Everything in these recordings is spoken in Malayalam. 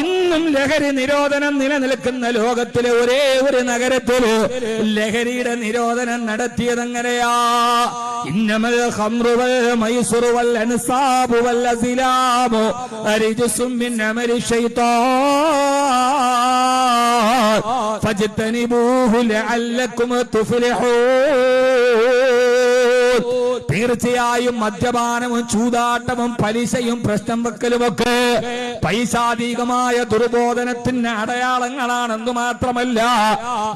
ഇന്നും ലഹരി നിരോധനം നിലനിൽക്കുന്ന ലോകത്തിലെ ഒരേ ഒരു നഗരത്തില് ലഹരിയുടെ നിരോധനം നടത്തിയതെങ്ങനെയാ? ഇന്നമൽ ഖംറു വൽ മൈസുറു വൽ അൻസാബു വൽ അസ്ലാമു റിജ്സും മിൻ അമലി ശൈത്താൻ ഫജ്തനിബൂഹു ലഅല്ലകും തുഫ്ലിഹൂൻ. തീർച്ചയായും മദ്യപാനവും ചൂതാട്ടവും പലിശയും പ്രശ്നം വെക്കലുമൊക്കെ പൈശാചികമായ ദുർബോധനത്തിന് അടയാളങ്ങളാണെന്ന് മാത്രമല്ല,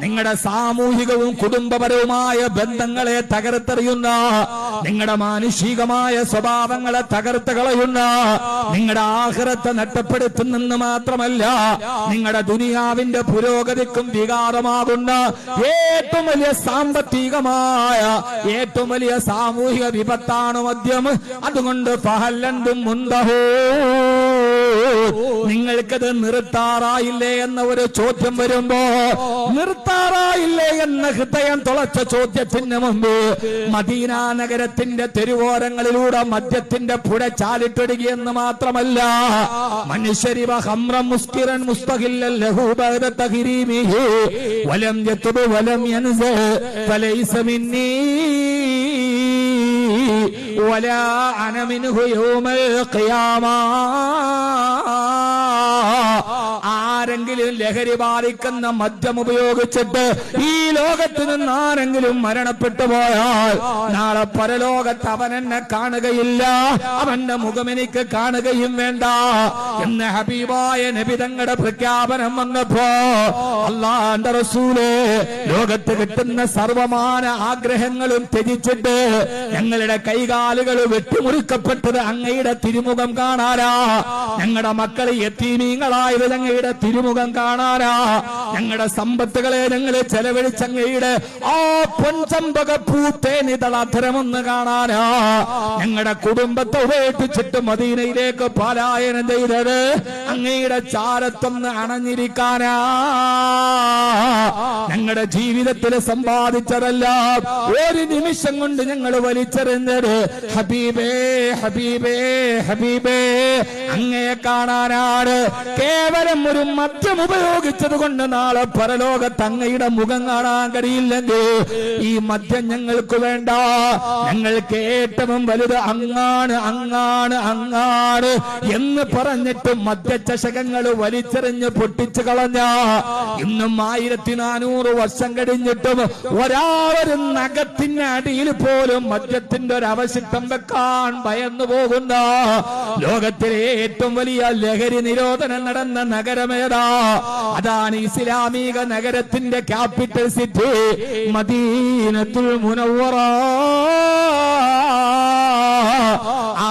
നിങ്ങളുടെ സാമൂഹികവും കുടുംബപരവുമായ ബന്ധങ്ങളെ തകർത്തെറിയുന്ന, നിങ്ങളുടെ മാനുഷികമായ സ്വഭാവങ്ങളെ തകർത്ത് കളയുന്ന, നിങ്ങളുടെ ആഖിറത്തെ നഷ്ടപ്പെടുത്തുന്നെന്ന് മാത്രമല്ല, നിങ്ങളുടെ ദുനിയാവിന്റെ പുരോഗതിക്കും വികാരമാകുന്ന ഏറ്റവും വലിയ സാമ്പത്തികമായ ഏറ്റവും വലിയ സാമൂഹിക വിപത്താണ് മദ്യം. അതുകൊണ്ട് ഫഹല്ലന്തും മുന്തഹൂ, നിങ്ങൾക്കത് നിർത്താറായില്ലേ എന്ന ഒരു ചോദ്യം വരുമ്പോ, നിർത്താറായില്ലേ എന്ന ഹൃദയം തുളച്ച ചോദ്യത്തിന് മുമ്പ് മദീന നഗരത്തിന്റെ തെരുവോരങ്ങളിലൂടെ മദ്യത്തിന്റെ പുഴ ചാലിട്ടൊടുകിയെന്ന് മാത്രമല്ല, മനുഷ്യരിവ ഹംറം മുസ്കിറൻ മുസ്തഖില്ലൻ ലഹു ബഅദ തഹരീമിഹി വലം യതുബ് വലം യൻസ ഫലൈസ മിന്നീ വലാ അന മിൻഹു യൗമൽ ഖിയാമ. ആരെങ്കിലും ലഹരി ബാധിക്കുന്ന മദ്യം ഉപയോഗിച്ചിട്ട് ഈ ലോകത്ത് നിന്ന് ആരെങ്കിലും മരണപ്പെട്ടു പോയാൽ നാളെ പരലോകത്ത് അവൻ എന്നെ കാണുകയില്ല, അവന്റെ മുഖം എനിക്ക് കാണുകയും വേണ്ട എന്ന് ഹബീബായ നബി തങ്ങളുടെ പ്രഖ്യാപനം വന്നപ്പോ അല്ലാഹുവിന്റെ റസൂലേ, ലോകത്ത് കിട്ടുന്ന സർവമാന ആഗ്രഹങ്ങളും ത്യജിച്ചിട്ട് ഞങ്ങളുടെ കൈകാലുകൾ വെട്ടിമുറിക്കപ്പെട്ടത് അങ്ങയുടെ തിരുമുഖം കാണാനാ, ഞങ്ങളുടെ മക്കൾ യതീമീങ്ങളായത് അങ്ങയുടെ തിരുമുഖം കാണാനാ, ഞങ്ങളുടെ സമ്പത്തുകളെ ഞങ്ങൾ ചെലവഴിച്ചങ്ങയുടെ ആ പൊൻചമ്പക പൂത്തേനിതളധരമൊന്ന് കാണാനാ, ഞങ്ങളുടെ കുടുംബത്തെ ഉപേക്ഷിച്ചിട്ട് മദീനയിലേക്ക് പലായനം ചെയ്തത് അങ്ങയുടെ ചാരത്തൊന്ന് അണഞ്ഞിരിക്കാനാ, ഞങ്ങളുടെ ജീവിതത്തിൽ സമ്പാദിച്ചതെല്ലാം ഒരു നിമിഷം കൊണ്ട് ഞങ്ങൾ വലിച്ചെറിഞ്ഞത് ഹബീബേ ഹബീബേ ഹബീബേ അങ്ങയെ കാണാനാണ്. കേവലം ഒരു മദ്യം ഉപയോഗിച്ചത് കൊണ്ട് നാളെ പരലോകത്ത് അങ്ങയുടെ മുഖം കാണാൻ കഴിയില്ലെങ്കിൽ ഈ മദ്യം ഞങ്ങൾക്ക് വേണ്ട, ഞങ്ങൾക്ക് ഏറ്റവും വലുത് അങ്ങാണ് അങ്ങാണ് അങ്ങാണ് എന്ന് പറഞ്ഞിട്ട് മദ്യചഷകങ്ങൾ വലിച്ചെറിഞ്ഞ് പൊട്ടിച്ചു കളഞ്ഞ, ഇന്നും 1400 വർഷം കഴിഞ്ഞിട്ടും ഒരാളൊരു നഖത്തിന്റെ അടിയിൽ പോലും മദ്യത്തിന്റെ ഒരു അവശിഷ്ടം വെക്കാൻ ഭയന്നു പോകുന്ന ലോകത്തിലെ ഏറ്റവും വലിയ ലഹരി നിരോധനം നടന്ന നഗരമേതാ? അതാണ് ഇസ്ലാമിക നഗരത്തിന്റെ ക്യാപിറ്റൽ സിറ്റി മദീനത്തുൽ മുനവ്വറ. ആ